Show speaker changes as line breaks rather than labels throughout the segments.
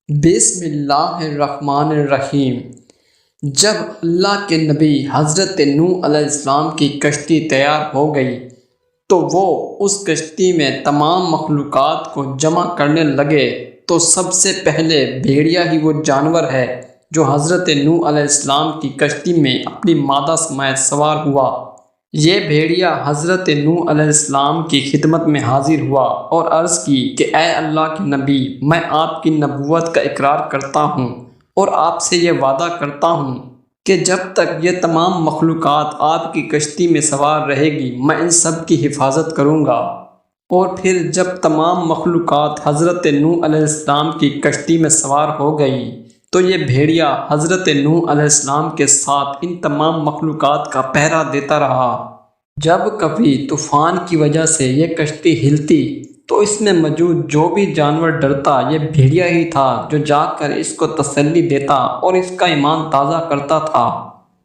بسم اللہ الرحمن الرحیم۔ جب اللہ کے نبی حضرت نوح علیہ السلام کی کشتی تیار ہو گئی تو وہ اس کشتی میں تمام مخلوقات کو جمع کرنے لگے تو سب سے پہلے بھیڑیا ہی وہ جانور ہے جو حضرت نوح علیہ السلام کی کشتی میں اپنی مادہ سمیت سوار ہوا۔ یہ بھیڑیا حضرت نوح علیہ السلام کی خدمت میں حاضر ہوا اور عرض کی کہ اے اللہ کے نبی، میں آپ کی نبوت کا اقرار کرتا ہوں اور آپ سے یہ وعدہ کرتا ہوں کہ جب تک یہ تمام مخلوقات آپ کی کشتی میں سوار رہے گی میں ان سب کی حفاظت کروں گا۔ اور پھر جب تمام مخلوقات حضرت نوح علیہ السلام کی کشتی میں سوار ہو گئی تو یہ بھیڑیا حضرت نوح علیہ السلام کے ساتھ ان تمام مخلوقات کا پہرا دیتا رہا۔ جب کبھی طوفان کی وجہ سے یہ کشتی ہلتی تو اس میں موجود جو بھی جانور ڈرتا یہ بھیڑیا ہی تھا جو جا کر اس کو تسلی دیتا اور اس کا ایمان تازہ کرتا تھا۔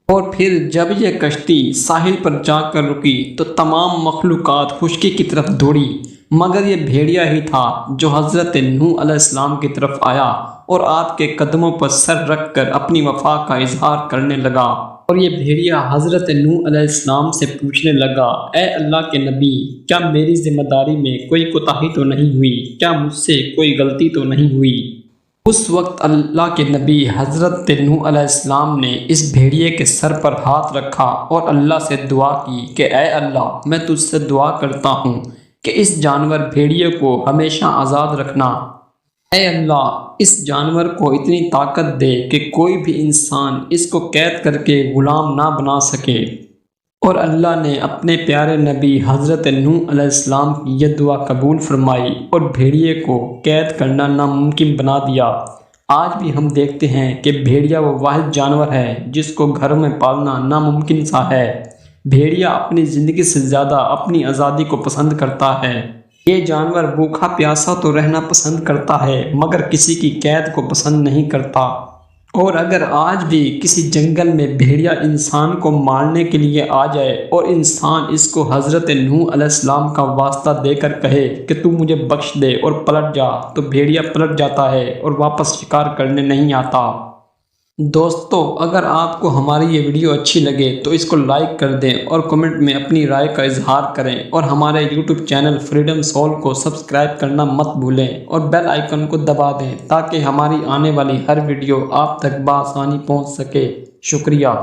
اور پھر جب یہ کشتی ساحل پر جا کر رکی تو تمام مخلوقات خشکی کی طرف دوڑی، مگر یہ بھیڑیا ہی تھا جو حضرت نوح علیہ السلام کی طرف آیا اور آپ کے قدموں پر سر رکھ کر اپنی وفا کا اظہار کرنے لگا۔ اور یہ بھیڑیا حضرت نوح علیہ السلام سے پوچھنے لگا، اے اللہ کے نبی، کیا میری ذمہ داری میں کوئی کوتاہی تو نہیں ہوئی؟ کیا مجھ سے کوئی غلطی تو نہیں ہوئی؟ اس وقت اللہ کے نبی حضرت نوح علیہ السلام نے اس بھیڑیے کے سر پر ہاتھ رکھا اور اللہ سے دعا کی کہ اے اللہ، میں تجھ سے دعا کرتا ہوں کہ اس جانور بھیڑیے کو ہمیشہ آزاد رکھنا۔ اے اللہ، اس جانور کو اتنی طاقت دے کہ کوئی بھی انسان اس کو قید کر کے غلام نہ بنا سکے۔ اور اللہ نے اپنے پیارے نبی حضرت نوح علیہ السلام کی یہ دعا قبول فرمائی اور بھیڑیے کو قید کرنا ناممکن بنا دیا۔ آج بھی ہم دیکھتے ہیں کہ بھیڑیا وہ واحد جانور ہے جس کو گھروں میں پالنا ناممکن سا ہے۔ بھیڑیا اپنی زندگی سے زیادہ اپنی آزادی کو پسند کرتا ہے۔ یہ جانور بھوکا پیاسا تو رہنا پسند کرتا ہے مگر کسی کی قید کو پسند نہیں کرتا۔ اور اگر آج بھی کسی جنگل میں بھیڑیا انسان کو مارنے کے لیے آ جائے اور انسان اس کو حضرت نوح علیہ السلام کا واسطہ دے کر کہے کہ تو مجھے بخش دے اور پلٹ جا، تو بھیڑیا پلٹ جاتا ہے اور واپس شکار کرنے نہیں آتا۔ دوستو، اگر آپ کو ہماری یہ ویڈیو اچھی لگے تو اس کو لائک کر دیں اور کمنٹ میں اپنی رائے کا اظہار کریں، اور ہمارے یوٹیوب چینل فریڈم سول کو سبسکرائب کرنا مت بھولیں اور بیل آئیکن کو دبا دیں تاکہ ہماری آنے والی ہر ویڈیو آپ تک بآسانی پہنچ سکے۔ شکریہ۔